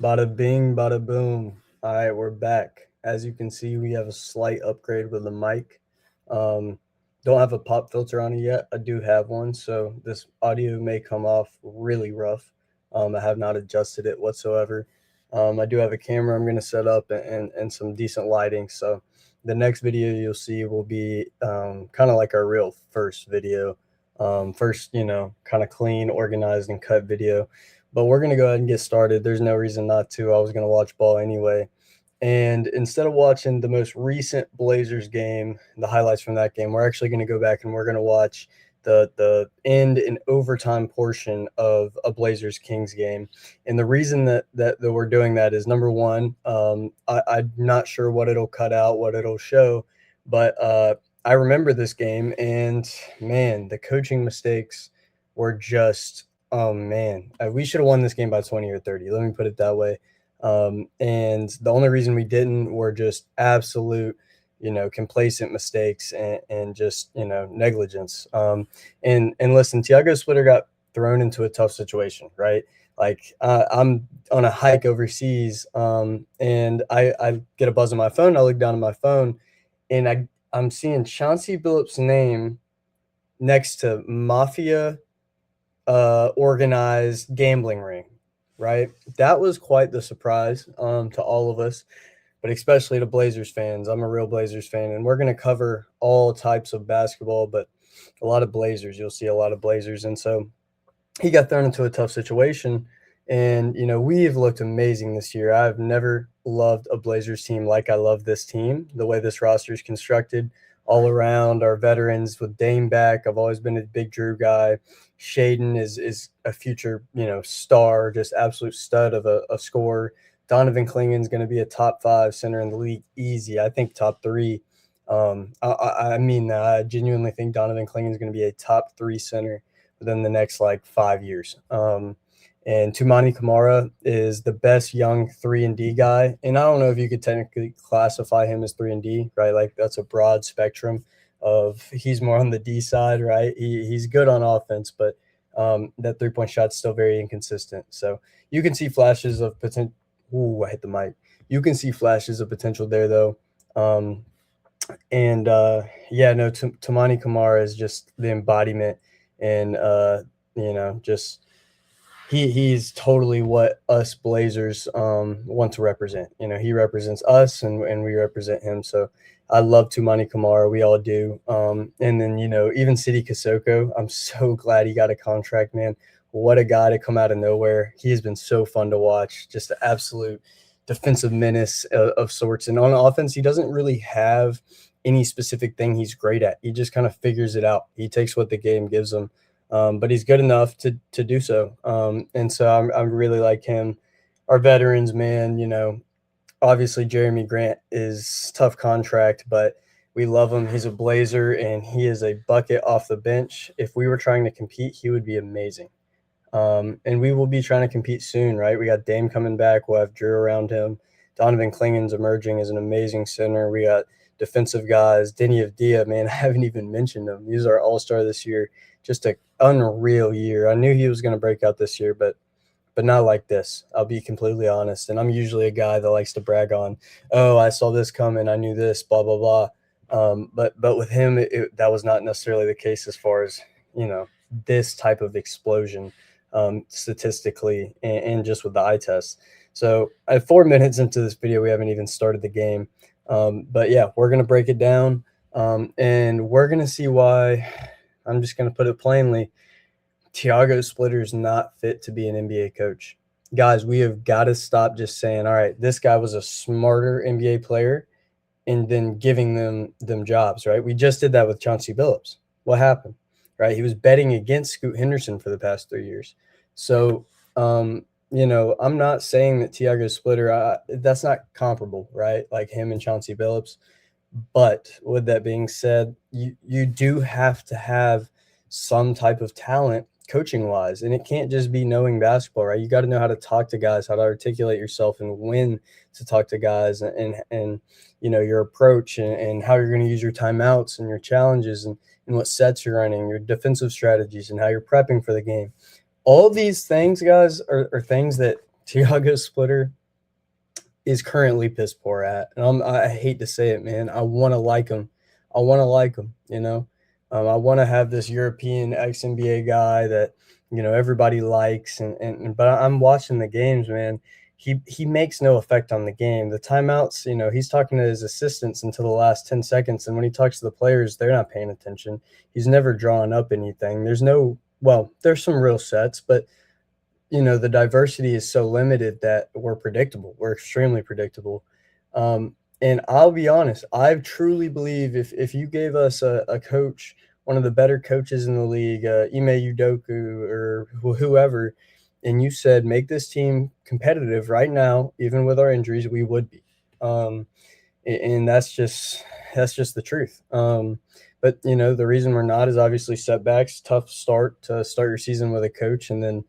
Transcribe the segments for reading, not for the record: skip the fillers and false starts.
Bada bing, bada boom. All right, we're back. As you can see, we have a slight upgrade with the mic. Um, don't have a pop filter on it yet. I do have one, so this audio may come off really rough. I have not adjusted it whatsoever. I do have a camera I'm going to set up and some decent lighting. So the next video you'll see will be kind of like our real first video. First, kind of clean, organized, and cut video. But we're going to go ahead and get started. There's no reason not to. I was going to watch ball anyway. And instead of watching the most recent Blazers game, the highlights from that game, we're actually going to go back and we're going to watch the end and overtime portion of a Blazers Kings game. And the reason that we're doing that is number one, I'm not sure what it'll cut out, what it'll show, but I remember this game, and man, the coaching mistakes were just, oh man, we should have won this game by 20 or 30. Let me put it that way. And the only reason we didn't were just absolute, complacent mistakes and just, negligence. And listen, Tiago Splitter got thrown into a tough situation, right? Like I'm on a hike overseas, and I get a buzz on my phone. I look down at my phone, and I'm seeing Chauncey Billups' name next to Mafia organized gambling ring, right? That was quite the surprise to all of us, but especially to Blazers fans. I'm a real Blazers fan, and we're going to cover all types of basketball, but a lot of Blazers. You'll see a lot of Blazers. And so he got thrown into a tough situation. And, we've looked amazing this year. I've never loved a Blazers team like I love this team, the way this roster is constructed all around. Our veterans with Dame back. I've always been a big Drew guy. Shaden is a future, star, just absolute stud of a scorer. Donovan Clingan's going to be a top 5 center in the league, easy. I think top 3. I mean, I genuinely think Donovan Clingan's going to be a top 3 center within the next 5 years. And Tumani Kamara is the best young 3-and-D guy. And I don't know if you could technically classify him as 3-and-D, right? Like that's a broad spectrum of he's more on the D side, right? He's good on offense, but that three-point shot's still very inconsistent. So you can see flashes of potential. Ooh, I hit the mic. You can see flashes of potential there, though. Tumani Kamara is just the embodiment and, just he's totally what us Blazers want to represent. He represents us and we represent him. So I love Tumani Kamara. We all do. And then, even Sidi Kosoko, I'm so glad he got a contract, man. What a guy to come out of nowhere. He has been so fun to watch. Just an absolute defensive menace of sorts. And on offense, he doesn't really have any specific thing he's great at. He just kind of figures it out. He takes what the game gives him. But he's good enough to do so. And so I really like him. Our veterans, man, obviously Jeremy Grant is tough contract, but we love him. He's a Blazer, and he is a bucket off the bench. If we were trying to compete, he would be amazing. And we will be trying to compete soon, right? We got Dame coming back. We'll have Drew around him. Donovan Clingan's emerging as an amazing center. We got defensive guys. Denny Avdia, man, I haven't even mentioned him. He's our all-star this year. Just an unreal year. I knew he was going to break out this year, but not like this. I'll be completely honest. And I'm usually a guy that likes to brag on, oh, I saw this coming. I knew this, blah, blah, blah. But with him, that was not necessarily the case as far as, this type of explosion statistically and just with the eye test. So at 4 minutes into this video, we haven't even started the game. But yeah, we're going to break it down and we're going to see why. I'm just going to put it plainly. Tiago Splitter is not fit to be an NBA coach. Guys, we have got to stop just saying, all right, this guy was a smarter NBA player and then giving them jobs, right? We just did that with Chauncey Billups. What happened, right? He was betting against Scoot Henderson for the past 3 years. So, I'm not saying that Tiago Splitter, that's not comparable, right? Like him and Chauncey Billups. But with that being said, you do have to have some type of talent coaching wise, and it can't just be knowing basketball, right? You got to know how to talk to guys, how to articulate yourself, and when to talk to guys, and your approach and how you're going to use your timeouts and your challenges and what sets you're running, your defensive strategies, and how you're prepping for the game. All of these things, guys, are things that Tiago Splitter is currently piss poor at, and I hate to say it, man. I want to like him. I want to like him. I want to have this European ex NBA guy that everybody likes, and but I'm watching the games, man. He makes no effect on the game. The timeouts, he's talking to his assistants until the last 10 seconds, and when he talks to the players, they're not paying attention. He's never drawing up anything. There's some real sets, but the diversity is so limited that we're predictable. We're extremely predictable. And I'll be honest, I truly believe if you gave us a coach, one of the better coaches in the league, Ime Udoka or whoever, and you said make this team competitive right now, even with our injuries, we would be. And that's just the truth. But the reason we're not is obviously setbacks. Tough start to start your season with a coach, and then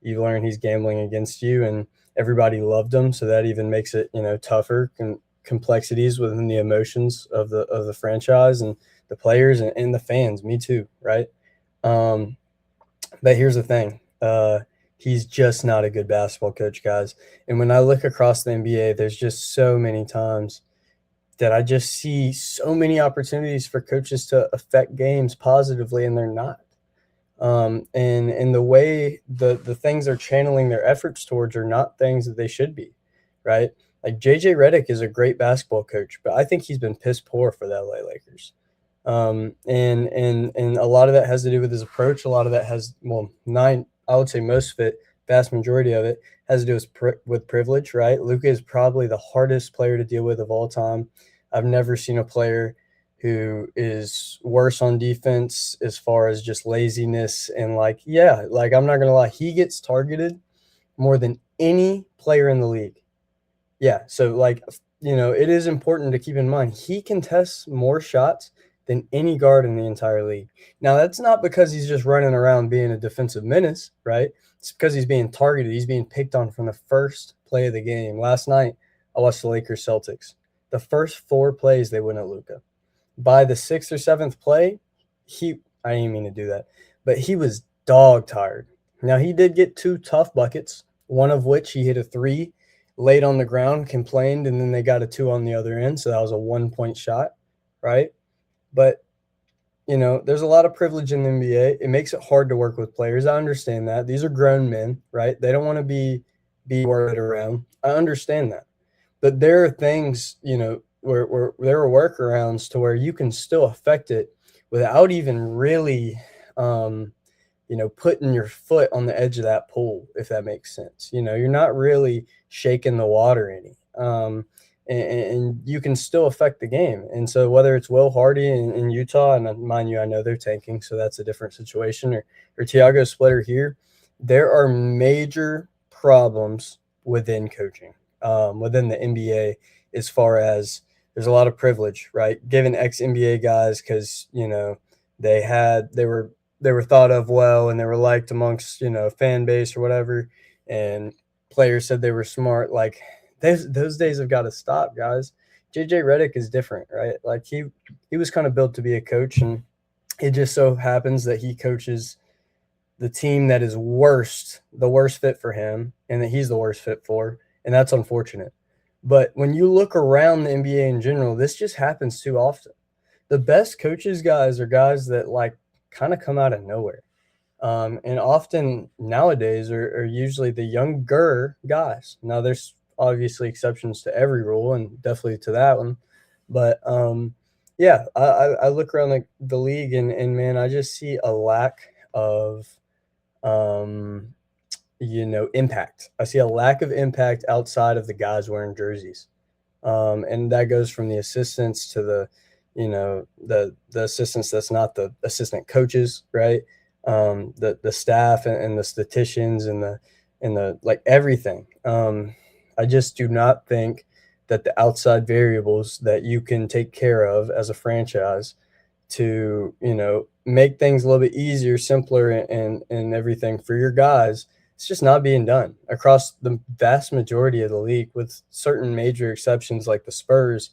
you learn he's gambling against you, and everybody loved him, so that even makes it tougher, and complexities within the emotions of the franchise and the players and the fans. Me too, right? Um, but here's the thing. He's just not a good basketball coach, guys. And when I look across the NBA, there's just so many times that I just see so many opportunities for coaches to affect games positively, and they're not. And the way the things they're channeling their efforts towards are not things that they should be, right? Like JJ Redick is a great basketball coach, but I think he's been piss poor for the LA Lakers. And a lot of that has to do with his approach. A lot of that has, I would say most of it, vast majority of it has to do with privilege, right? Luka is probably the hardest player to deal with of all time. I've never seen a player who is worse on defense as far as just laziness and like I'm not gonna lie, he gets targeted more than any player in the league. Yeah, so it is important to keep in mind he contests more shots than any guard in the entire league. Now that's not because he's just running around being a defensive menace, right? It's because he's being targeted. He's being picked on from the first play of the game. Last night I watched the Lakers Celtics. The first 4 plays they went at Luka. By the 6th or 7th play, I didn't mean to do that, but he was dog tired. Now, he did get 2 tough buckets, one of which he hit a 3, laid on the ground, complained, and then they got a 2 on the other end, so that was a 1-point shot, right? But, there's a lot of privilege in the NBA. It makes it hard to work with players. I understand that. These are grown men, right? They don't want to be worried around. I understand that. But there are things, where there are workarounds to where you can still affect it without even really, putting your foot on the edge of that pool, if that makes sense. You're not really shaking the water any. And you can still affect the game. And so whether it's Will Hardy in Utah, and mind you, I know they're tanking, so that's a different situation, or Tiago Splitter here, there are major problems within coaching, within the NBA, as far as there's a lot of privilege, right? Given ex-NBA guys because, they were thought of well and they were liked amongst, fan base or whatever, and players said they were smart. Like those days have got to stop, guys. JJ Redick is different, right? Like he was kind of built to be a coach, and it just so happens that he coaches the team that is the worst fit for him, and that he's the worst fit for, and that's unfortunate. But when you look around the NBA in general, this just happens too often. The best coaches, guys, are guys that kind of come out of nowhere. And often nowadays are usually the younger guys. Now, there's obviously exceptions to every rule, and definitely to that one. But yeah, I look around the league, and man, I just see a lack of impact. I see a lack of impact outside of the guys wearing jerseys. And that goes from the assistants to the assistants that's not the assistant coaches, right? The staff and the statisticians and the everything. I just do not think that the outside variables that you can take care of as a franchise to make things a little bit easier, simpler, and everything for your guys, it's just not being done across the vast majority of the league, with certain major exceptions like the Spurs,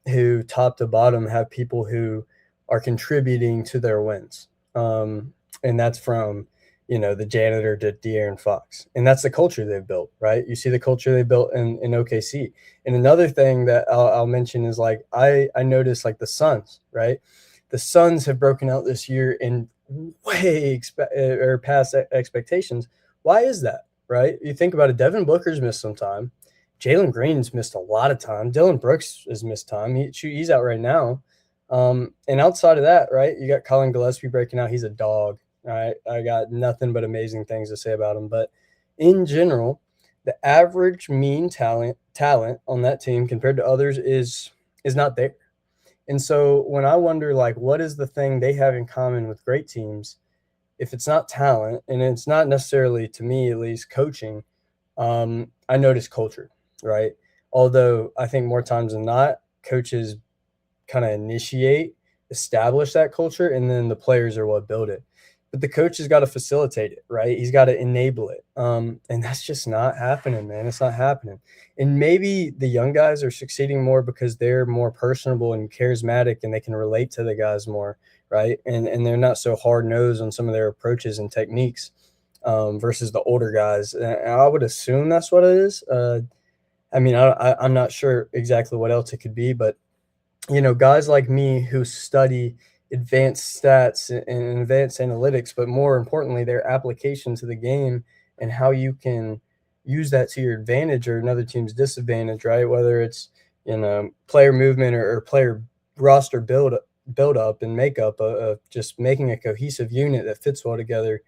who top to bottom have people who are contributing to their wins. And that's from the janitor to De'Aaron Fox. And that's the culture they've built, right? You see the culture they built in OKC. And another thing that I'll mention is like I noticed like the Suns, right? The Suns have broken out this year in way or past expectations. Why is that, right? You think about it. Devin Booker's missed some time. Jalen Green's missed a lot of time. Dylan Brooks has missed time. He's out right now. And outside of that, right, you got Colin Gillespie breaking out. He's a dog. All right. I got nothing but amazing things to say about him. But in general, the average mean talent on that team compared to others is not there. And so when I wonder, like, what is the thing they have in common with great teams? If it's not talent, and it's not necessarily, to me at least, coaching, I notice culture, right? Although I think more times than not, coaches kind of establish that culture, and then the players are what build it. But the coach has got to facilitate it, right? He's got to enable it. And that's just not happening, man. It's not happening. And maybe the young guys are succeeding more because they're more personable and charismatic and they can relate to the guys more, right? And they're not so hard-nosed on some of their approaches and techniques versus the older guys. And I would assume that's what it is. I mean, I'm not sure exactly what else it could be, but guys like me who study advanced stats and advanced analytics, but more importantly, their application to the game and how you can use that to your advantage or another team's disadvantage, right? Whether it's, player movement or player roster build up and makeup of just making a cohesive unit that fits well together.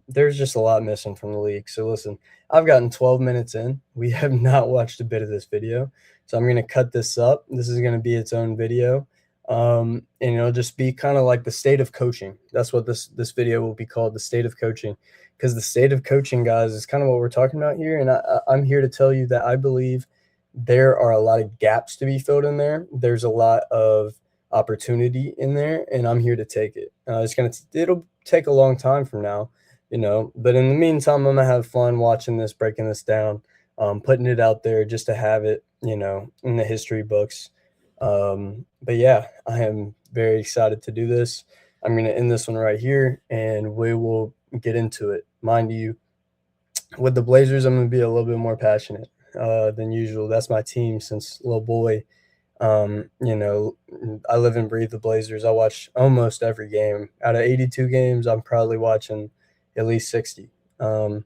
There's just a lot missing from the league. So listen, I've gotten 12 minutes in. We have not watched a bit of this video. So I'm going to cut this up. This is going to be its own video. And it'll just be kind of like the state of coaching. That's what this video will be called, the state of coaching. Because the state of coaching, guys, is kind of what we're talking about here. And I'm here to tell you that I believe there are a lot of gaps to be filled in there. There's a lot of opportunity in there, and I'm here to take it. It'll take a long time from now, but in the meantime, I'm gonna have fun watching this, breaking this down, putting it out there just to have it, in the history books. But yeah, I am very excited to do this. I'm gonna end this one right here, and we will get into it. Mind you, with the Blazers, I'm gonna be a little bit more passionate than usual. That's my team since little boy. I live and breathe the Blazers. I watch almost every game. Out of 82 games, I'm probably watching at least 60. And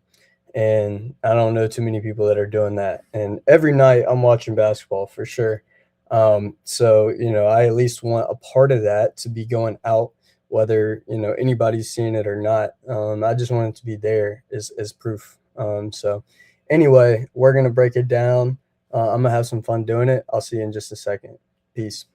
I don't know too many people that are doing that. And every night I'm watching basketball for sure. So, I at least want a part of that to be going out, whether, anybody's seeing it or not. I just want it to be there as proof. So anyway, we're going to break it down. I'm going to have some fun doing it. I'll see you in just a second. Peace.